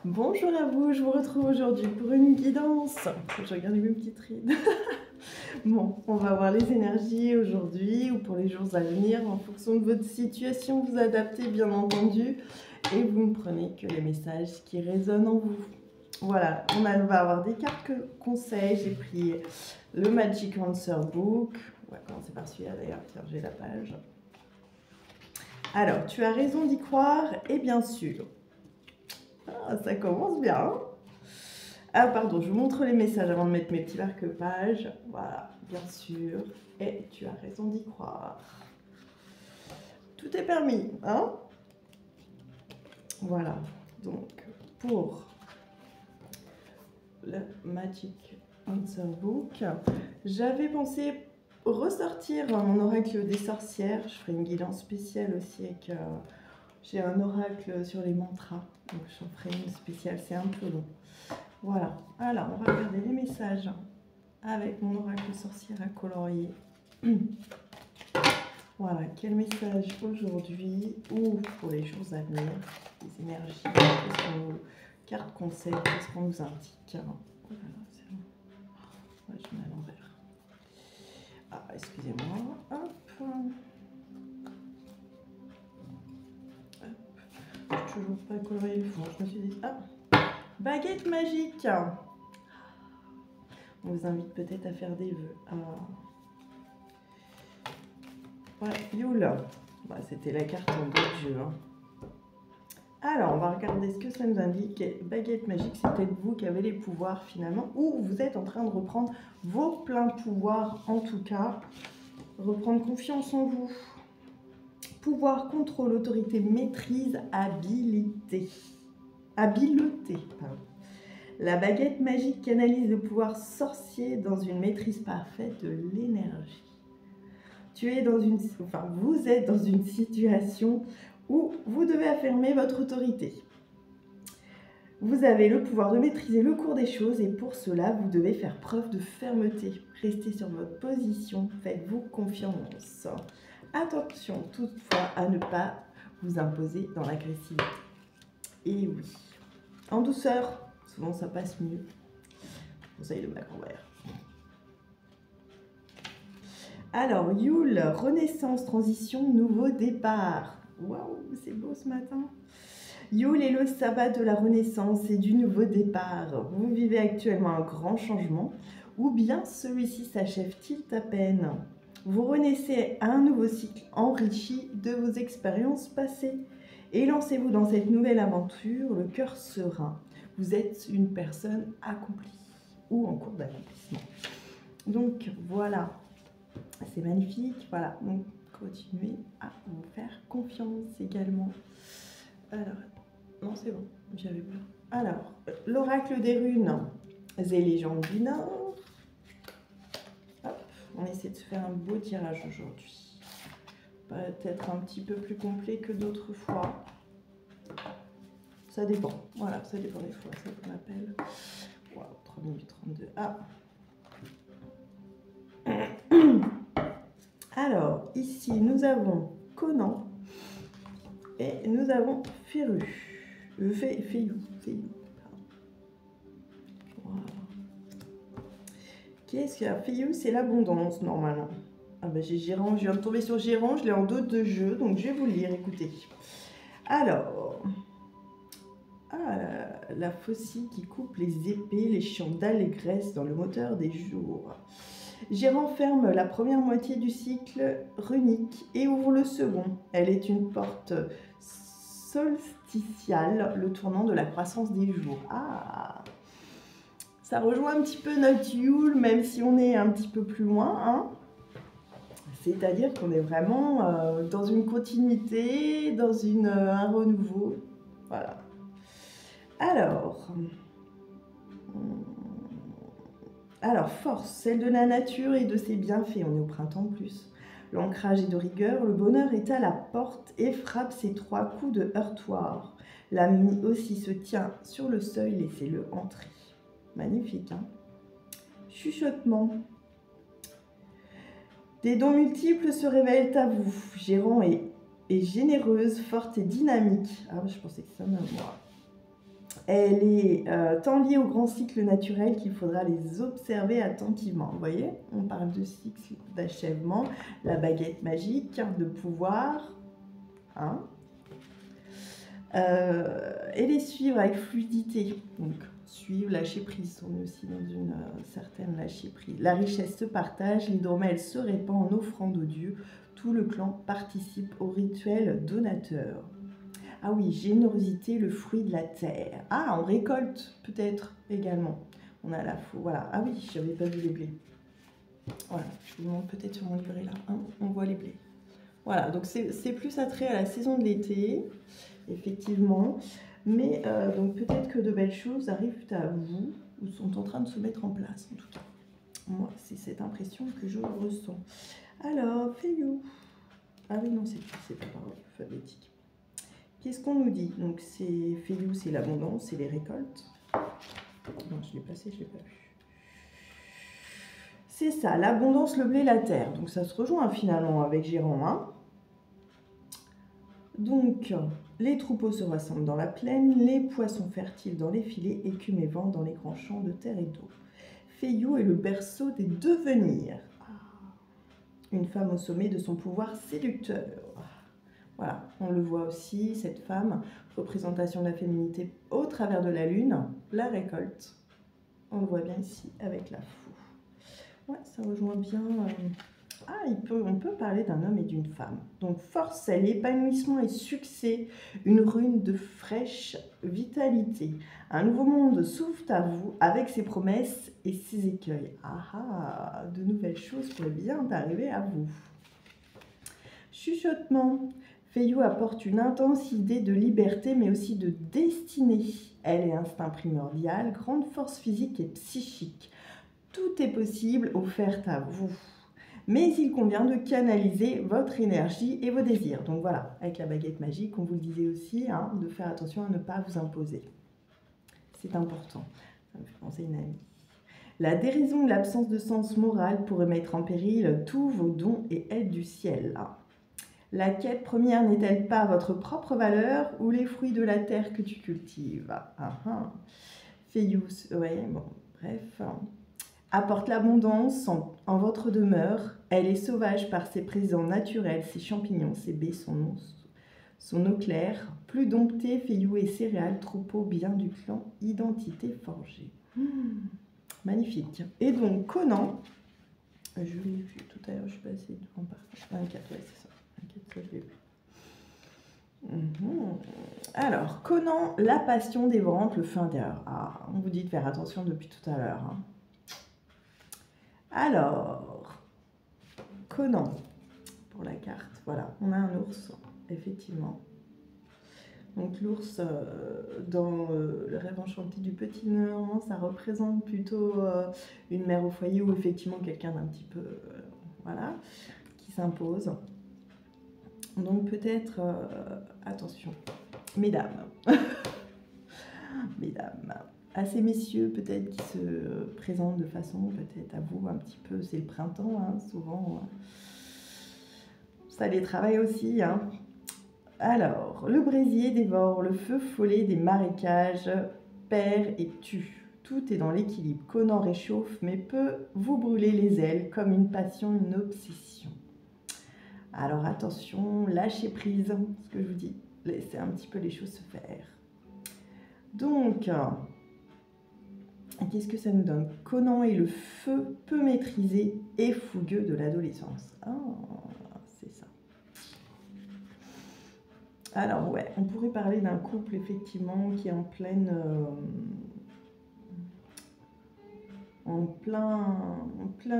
Bonjour à vous, je vous retrouve aujourd'hui pour une guidance. Je regarde mes petites rides. Bon, on va voir les énergies aujourd'hui ou pour les jours à venir. En fonction de votre situation, vous adaptez bien entendu. Et vous ne prenez que les messages qui résonnent en vous. Voilà, va avoir des cartes conseils. J'ai pris le Magic Answer Book. On va commencer par celui-là d'ailleurs. Tiens, j'ai la page. Alors, tu as raison d'y croire et bien sûr. Ah, ça commence bien. Hein. Ah, pardon, je vous montre les messages avant de mettre mes petits marque-pages. Voilà, bien sûr. Et tu as raison d'y croire. Tout est permis, hein? Voilà, donc pour le Magic Answer Book, j'avais pensé ressortir mon oracle des sorcières. Je ferai une guidance spéciale aussi avec... j'ai un oracle sur les mantras, donc j'en ferai une spéciale, c'est un peu long. Voilà, alors on va regarder les messages avec mon oracle sorcière à colorier. Voilà, quel message aujourd'hui ou pour les jours à venir, les énergies, qu'est-ce qu'on nous, carte conseil, qu'est-ce qu'on nous indique. Oh là là, c'est long. Ouais, je mets à l'envers. Ah, excusez-moi, hop. Toujours pas colorier le fond, je me suis dit, ah, baguette magique. On vous invite peut-être à faire des vœux. Ouais, Yule. Bah, c'était la carte en d'autres jeux. Hein. Alors, on va regarder ce que ça nous indique. Baguette magique, c'est peut-être vous qui avez les pouvoirs finalement, ou vous êtes en train de reprendre vos pleins pouvoirs, en tout cas. Reprendre confiance en vous. Pouvoir, contrôle, autorité, maîtrise, habileté. Habileté, pardon. La baguette magique canalise le pouvoir sorcier dans une maîtrise parfaite de l'énergie. Vous êtes dans une situation où vous devez affirmer votre autorité. Vous avez le pouvoir de maîtriser le cours des choses et pour cela, vous devez faire preuve de fermeté. Restez sur votre position, faites-vous confiance. Attention toutefois à ne pas vous imposer dans l'agressivité. Et oui, en douceur, souvent ça passe mieux. Conseil de ma grand-mère. Alors, Yule, renaissance, transition, nouveau départ. Waouh, c'est beau ce matin. Yule est le sabbat de la renaissance et du nouveau départ. Vous vivez actuellement un grand changement ou bien celui-ci s'achève-t-il à peine? Vous renaissez à un nouveau cycle enrichi de vos expériences passées et lancez-vous dans cette nouvelle aventure, le cœur serein. Vous êtes une personne accomplie ou en cours d'accomplissement. Donc voilà, c'est magnifique. Voilà, donc continuez à vous faire confiance également. Alors, non c'est bon, j'avais peur. Alors, l'oracle des runes, les légendes du Nord. Hop, on essaie de se faire un beau tirage aujourd'hui. Peut-être un petit peu plus complet que d'autres fois. Ça dépend, voilà, ça dépend des fois, ça qu'on appelle. Wow, 3 minutes 32. Ah. Alors, ici, nous avons Conan et nous avons Féru. Féyou. Voilà. Qu'est-ce qu'il y a? Féyou, c'est l'abondance, normalement. Ah ben, j'ai Géron, je viens de tomber sur Géron, je l'ai en dos de jeu, donc je vais vous le lire, écoutez. Alors, la faucille qui coupe les épées, les chants d'allégresse dans le moteur des jours. Géron ferme la première moitié du cycle runique et ouvre le second. Elle est une porte solsticiale, le tournant de la croissance des jours. Ah, ça rejoint un petit peu notre Yule, même si on est un petit peu plus loin. Hein. C'est-à-dire qu'on est vraiment dans une continuité, dans un renouveau. Voilà. Alors, force, celle de la nature et de ses bienfaits. On est au printemps plus. L'ancrage est de rigueur, le bonheur est à la porte et frappe ses 3 coups de heurtoir. L'ami aussi se tient sur le seuil, laissez-le entrer. Magnifique, hein? Chuchotement. Des dons multiples se révèlent à vous. Géron est généreuse, forte et dynamique. Ah, je pensais que ça m'a moi. Elle est tant liée au grand cycle naturel qu'il faudra les observer attentivement. Vous voyez, on parle de cycle d'achèvement, la baguette magique, de pouvoir, hein, et les suivre avec fluidité. Donc, suivre, lâcher prise. On est aussi dans une certaine lâcher prise. La richesse se partage, l'hydromel se répand en offrande aux dieux. Tout le clan participe au rituel donateur. Ah oui, générosité, le fruit de la terre. Ah, on récolte peut-être également. On a la faux. Voilà. Ah oui, j'avais pas vu les blés. Voilà, je vous montre peut-être sur mon livret là. Hein, on voit les blés. Voilà, donc c'est plus attrait à la saison de l'été, effectivement. Mais donc peut-être que de belles choses arrivent à vous ou sont en train de se mettre en place, en tout cas. Moi, c'est cette impression que je ressens. Alors, Fayou. Ah oui, non, c'est pas par alphabétique. Qu'est-ce qu'on nous dit? Donc, c'est Fayou, c'est l'abondance, c'est les récoltes. Non, je l'ai passé, je l'ai pas vu. C'est ça, l'abondance, le blé, la terre. Donc, ça se rejoint finalement avec Jérôme. Hein. Donc, les troupeaux se rassemblent dans la plaine, les poissons fertiles dans les filets, écume et vent dans les grands champs de terre et d'eau. Fayou est le berceau des devenirs. Une femme au sommet de son pouvoir séducteur. Voilà, on le voit aussi, cette femme, représentation de la féminité au travers de la lune, la récolte. On le voit bien ici avec la fou. Ouais, ça rejoint bien. On peut parler d'un homme et d'une femme. Donc, force, épanouissement et succès, une rune de fraîche vitalité. Un nouveau monde s'ouvre à vous avec ses promesses et ses écueils. De nouvelles choses pourraient bien arriver à vous. Chuchotement. Fayou apporte une intense idée de liberté, mais aussi de destinée. Elle est instinct primordial, grande force physique et psychique. Tout est possible offert à vous. Mais il convient de canaliser votre énergie et vos désirs. Donc voilà, avec la baguette magique, on vous le disait aussi, hein, de faire attention à ne pas vous imposer. C'est important. Ça me fait penser à une amie. La dérision ou l'absence de sens moral pourrait mettre en péril tous vos dons et aides du ciel. La quête première n'est-elle pas votre propre valeur ou les fruits de la terre que tu cultives? Fayou, ouais, bon, bref. Apporte l'abondance en votre demeure. Elle est sauvage par ses présents naturels, ses champignons, ses baies, son eau claire. Plus dompté, Fayou et céréales, troupeau bien du clan, identité forgée. Magnifique. Et donc, Conan, je l'ai vu tout à l'heure, je suis passée devant par 24, ouais, c'est ça. 24, ça, je l'ai vu. Alors, Conan, la passion dévorante, le feu intérieur. On vous dit de faire attention depuis tout à l'heure. Hein. Alors, Conan, pour la carte, voilà, on a un ours, effectivement. Donc l'ours, dans le rêve enchanté du petit Normand, ça représente plutôt une mère au foyer ou effectivement quelqu'un d'un petit peu, voilà, qui s'impose. Donc peut-être, attention, mesdames, mesdames, à ces messieurs peut-être qui se présentent de façon peut-être à vous un petit peu, c'est le printemps, hein, souvent, ça les travaille aussi. Hein. Alors, le brésier dévore le feu follet des marécages, perd et tue. Tout est dans l'équilibre. Conan réchauffe mais peut vous brûler les ailes comme une passion, une obsession. Alors attention, lâchez prise, ce que je vous dis, laissez un petit peu les choses se faire. Donc, qu'est-ce que ça nous donne? Conan est le feu peu maîtrisé et fougueux de l'adolescence. C'est ça. Alors ouais, on pourrait parler d'un couple effectivement qui est en plein,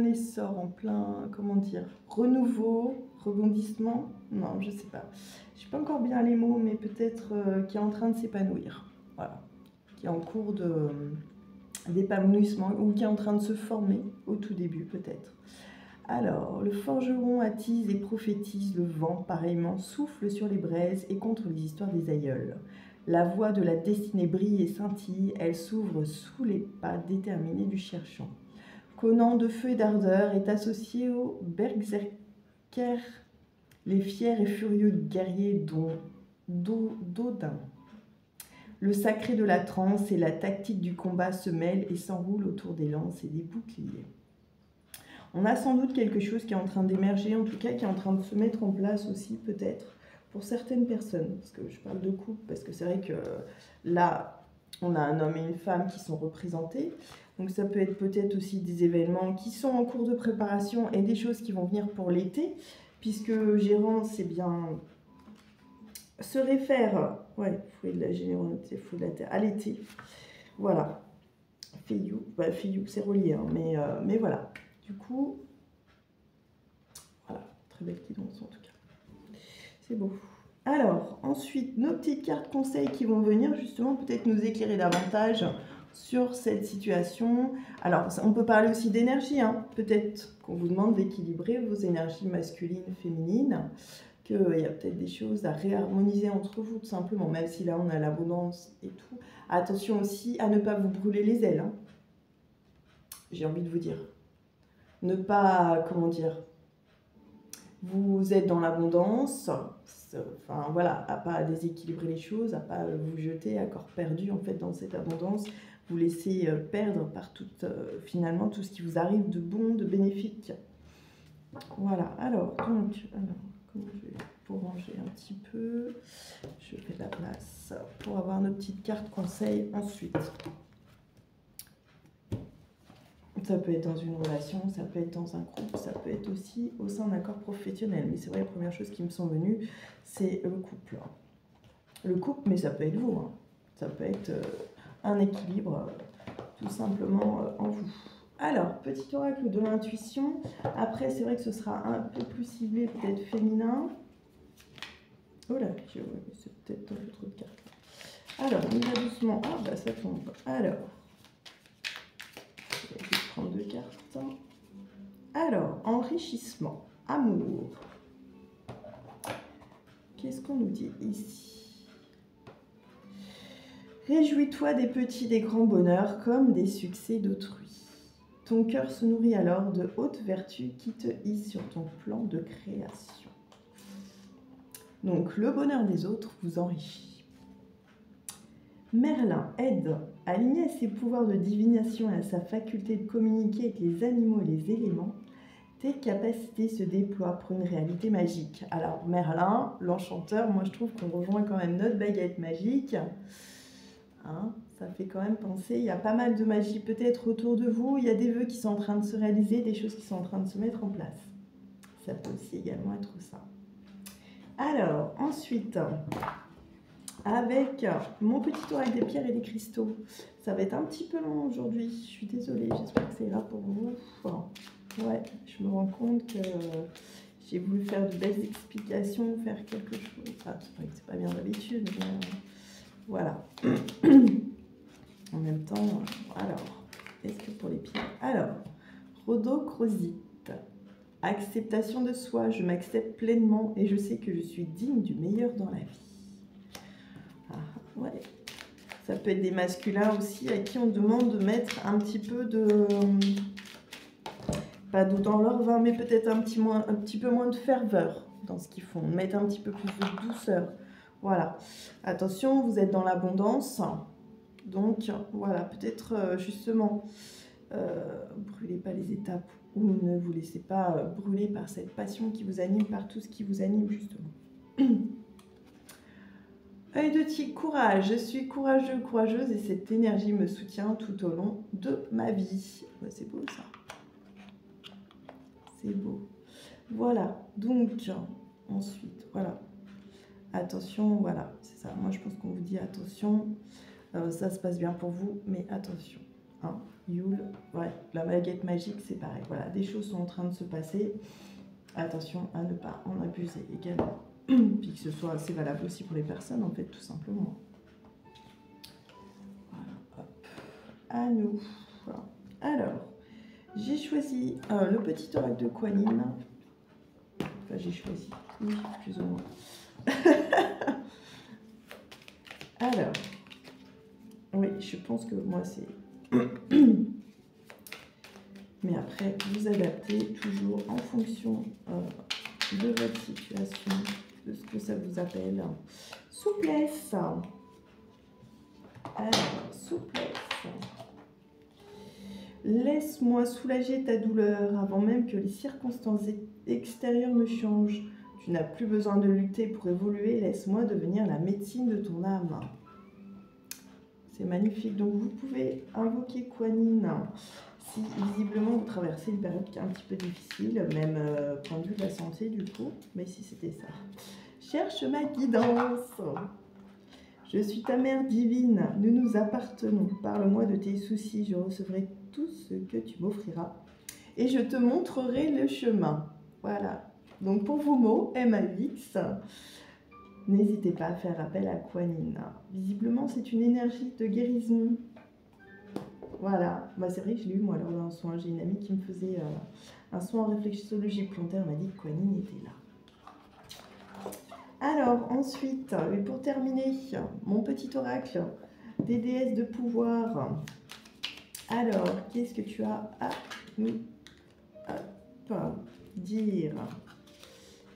essor, en plein, comment dire, renouveau, rebondissement. Non, je sais pas. Je sais pas encore bien les mots, mais peut-être qui est en train de s'épanouir. Voilà, qui est en cours d'épanouissement ou qui est en train de se former au tout début peut-être. Alors, le forgeron attise et prophétise, le vent, pareillement, souffle sur les braises et contre les histoires des aïeuls. La voie de la destinée brille et scintille, elle s'ouvre sous les pas déterminés du cherchant. Conan de feu et d'ardeur est associé aux berserkers, les fiers et furieux guerriers d'Odin. Le sacré de la transe et la tactique du combat se mêlent et s'enroulent autour des lances et des boucliers. On a sans doute quelque chose qui est en train d'émerger, en tout cas qui est en train de se mettre en place aussi peut-être pour certaines personnes. Parce que je parle de couple, parce que c'est vrai que là, on a un homme et une femme qui sont représentés. Donc ça peut être peut-être aussi des événements qui sont en cours de préparation et des choses qui vont venir pour l'été, puisque gérant, c'est bien... se réfère, ouais, fouet de la générosité, fouet de la terre, à l'été. Voilà. Fiyou, bah, Fiyou, c'est relié, hein, mais voilà. Du coup, voilà, très belle guidance en tout cas. C'est beau. Alors, ensuite, nos petites cartes conseils qui vont venir justement peut-être nous éclairer davantage sur cette situation. Alors, on peut parler aussi d'énergie, hein. Peut-être qu'on vous demande d'équilibrer vos énergies masculines, féminines, qu'il y a peut-être des choses à réharmoniser entre vous, tout simplement, même si là, on a l'abondance et tout. Attention aussi à ne pas vous brûler les ailes, hein. J'ai envie de vous dire. Ne pas, comment dire, vous êtes dans l'abondance, enfin voilà, à pas déséquilibrer les choses, à pas vous jeter à corps perdu en fait dans cette abondance, vous laisser perdre par finalement tout ce qui vous arrive de bon, de bénéfique. Voilà, alors, comment je vais pour ranger un petit peu, je fais de la place pour avoir nos petites cartes conseils ensuite. Ça peut être dans une relation, ça peut être dans un groupe, ça peut être aussi au sein d'un corps professionnel. Mais c'est vrai, la première chose qui me sont venues, c'est le couple. Le couple, mais ça peut être vous, hein. Ça peut être un équilibre tout simplement en vous. Alors, petit oracle de l'intuition. Après, c'est vrai que ce sera un peu plus ciblé, peut-être féminin. Oh là, c'est peut-être un peu trop de cartes. Alors, on y va doucement. Ah, bah ça tombe. Alors, je vais prendre 2 cartes. Alors, enrichissement, amour. Qu'est-ce qu'on nous dit ici? Réjouis-toi des petits, des grands bonheurs comme des succès d'autrui. Ton cœur se nourrit alors de hautes vertus qui te hissent sur ton plan de création. Donc, le bonheur des autres vous enrichit. Merlin aide à aligner ses pouvoirs de divination et à sa faculté de communiquer avec les animaux et les éléments. Tes capacités se déploient pour une réalité magique. Alors Merlin, l'enchanteur, moi je trouve qu'on rejoint quand même notre baguette magique. Hein, ça fait quand même penser, il y a pas mal de magie peut-être autour de vous, il y a des vœux qui sont en train de se réaliser, des choses qui sont en train de se mettre en place. Ça peut aussi également être ça. Alors, ensuite, avec mon petit oracle des pierres et des cristaux, ça va être un petit peu long aujourd'hui, je suis désolée, j'espère que c'est là pour vous. Ouais, je me rends compte que j'ai voulu faire de belles explications, faire quelque chose. Enfin, c'est vrai que c'est pas bien d'habitude, mais voilà. En même temps, alors, est-ce que pour les pieds? Alors, rhodochrosite. Acceptation de soi, je m'accepte pleinement et je sais que je suis digne du meilleur dans la vie. Ah, ouais. Ça peut être des masculins aussi à qui on demande de mettre un petit peu de... pas d'eau dans leur vin, mais peut-être un petit peu moins de ferveur dans ce qu'ils font. Mettre un petit peu plus de douceur. Voilà. Attention, vous êtes dans l'abondance. Donc, voilà, peut-être justement, brûlez pas les étapes ou ne vous laissez pas brûler par cette passion qui vous anime, par tout ce qui vous anime justement. Œil de tigre, courage. Je suis courageux, courageuse et cette énergie me soutient tout au long de ma vie. Ouais, c'est beau ça. C'est beau. Voilà, donc ensuite, voilà. Attention, voilà, c'est ça. Moi, je pense qu'on vous dit attention. Ça se passe bien pour vous, mais attention. Hein, Yule, ouais, la baguette magique, c'est pareil. Voilà, des choses sont en train de se passer. Attention à ne pas en abuser également. Puis que ce soit assez valable aussi pour les personnes, en fait, tout simplement. Voilà, hop. À nous. Voilà. Alors, j'ai choisi le petit oracle de Kuan Yin. Enfin, j'ai choisi, oui, plus ou moins. Alors, oui, je pense que moi, c'est... Mais après, vous adaptez toujours en fonction de votre situation, de ce que ça vous appelle. Souplesse. Alors, souplesse. Laisse-moi soulager ta douleur avant même que les circonstances extérieures ne changent. Tu n'as plus besoin de lutter pour évoluer. Laisse-moi devenir la médecine de ton âme. C'est magnifique. Donc, vous pouvez invoquer Kuan Yin si visiblement vous traversez une période qui est un petit peu difficile, même point de vue de la santé du coup. Mais si c'était ça. Cherche ma guidance. Je suis ta mère divine, nous nous appartenons. Parle-moi de tes soucis, je recevrai tout ce que tu m'offriras. Et je te montrerai le chemin. Voilà. Donc pour vos mots, MAX, n'hésitez pas à faire appel à Kuan Yin. Visiblement, c'est une énergie de guérison. Voilà. Bah, c'est vrai que je l'ai eu moi lors d'un soin. J'ai une amie qui me faisait un soin en réflexologie plantaire. Elle m'a dit que Kuan Yin était là. Alors, ensuite, et pour terminer, mon petit oracle des déesses de pouvoir. Alors, qu'est-ce que tu as à nous dire?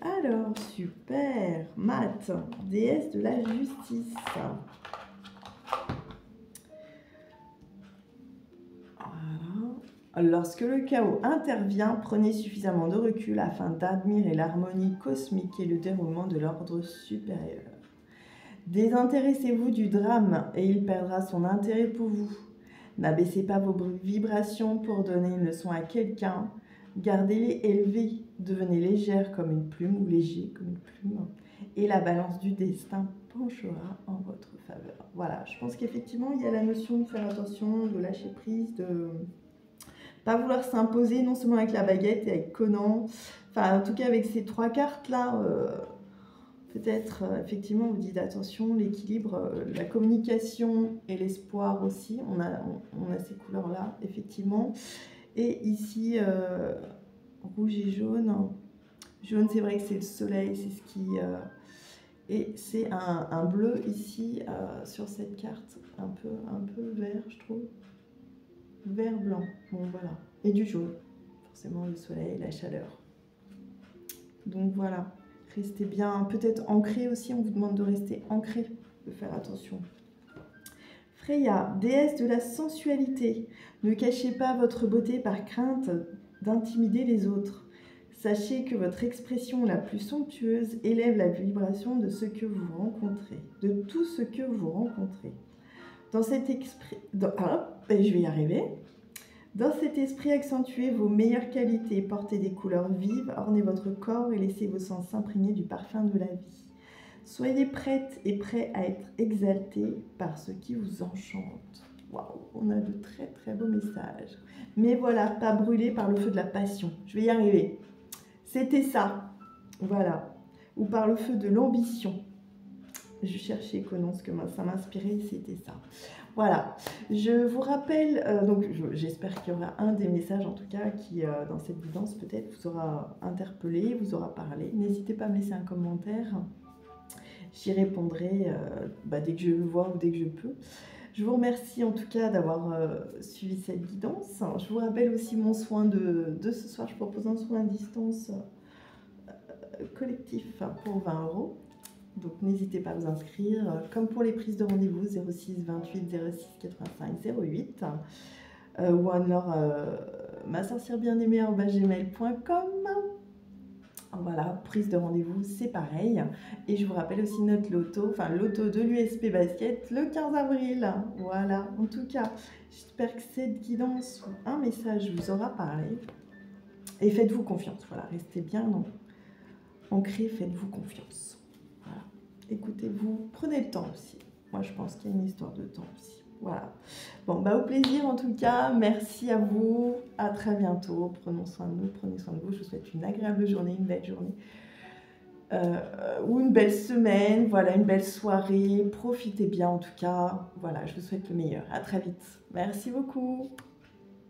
Alors, super. Math, déesse de la justice. Lorsque le chaos intervient, prenez suffisamment de recul afin d'admirer l'harmonie cosmique et le déroulement de l'ordre supérieur. Désintéressez-vous du drame et il perdra son intérêt pour vous. N'abaissez pas vos vibrations pour donner une leçon à quelqu'un. Gardez-les élevées, devenez légère comme une plume ou léger comme une plume. Et la balance du destin penchera en votre faveur. Voilà, je pense qu'effectivement, il y a la notion de faire attention, de lâcher prise, de pas vouloir s'imposer non seulement avec la baguette et avec Conan, enfin en tout cas avec ces trois cartes là, peut-être effectivement vous dites attention, l'équilibre, la communication et l'espoir aussi, on a ces couleurs là effectivement, et ici rouge et jaune, jaune c'est vrai que c'est le soleil, c'est ce qui et c'est un bleu ici sur cette carte, un peu vert je trouve. Vert blanc, bon voilà, et du jaune, forcément le soleil, la chaleur. Donc voilà, restez bien, peut-être ancré aussi, on vous demande de rester ancré, de faire attention. Freya, déesse de la sensualité, ne cachez pas votre beauté par crainte d'intimider les autres. Sachez que votre expression la plus somptueuse élève la vibration de ce que vous rencontrez, de tout ce que vous rencontrez. Dans cet esprit, je vais y arriver. Dans cet esprit, accentuez vos meilleures qualités, portez des couleurs vives, ornez votre corps et laissez vos sens s'imprégner du parfum de la vie. Soyez prête et prêt à être exalté par ce qui vous enchante. Waouh, on a de très très beaux messages. Mais voilà, pas brûlé par le feu de la passion. Je vais y arriver. C'était ça. Voilà. Ou par le feu de l'ambition. Je cherchais Conan, ce que ça m'inspirait, c'était ça. Voilà, je vous rappelle, donc j'espère qu'il y aura un des messages en tout cas qui, dans cette guidance peut-être, vous aura interpellé, vous aura parlé. N'hésitez pas à me laisser un commentaire, j'y répondrai dès que je le vois ou dès que je peux. Je vous remercie en tout cas d'avoir suivi cette guidance. Je vous rappelle aussi mon soin de ce soir, je propose un soin à distance collectif pour 20 €. Donc n'hésitez pas à vous inscrire, comme pour les prises de rendez-vous 06 28 06 85 08 ou alors masorcièrebienaimée@gmail.com. Voilà, prise de rendez-vous, c'est pareil. Et je vous rappelle aussi notre loto, enfin l'auto de l'USP Basket le 15 avril. Voilà, en tout cas, j'espère que cette guidance ou un message vous aura parlé. Et faites-vous confiance, voilà, restez bien ancré, faites-vous confiance. Voilà. Écoutez-vous, prenez le temps aussi. Moi, je pense qu'il y a une histoire de temps aussi. Voilà. Bon, au plaisir en tout cas. Merci à vous. À très bientôt. Prenons soin de nous, prenez soin de vous. Je vous souhaite une agréable journée, une belle journée. Ou une belle semaine. Voilà, une belle soirée. Profitez bien en tout cas. Voilà, je vous souhaite le meilleur. À très vite. Merci beaucoup.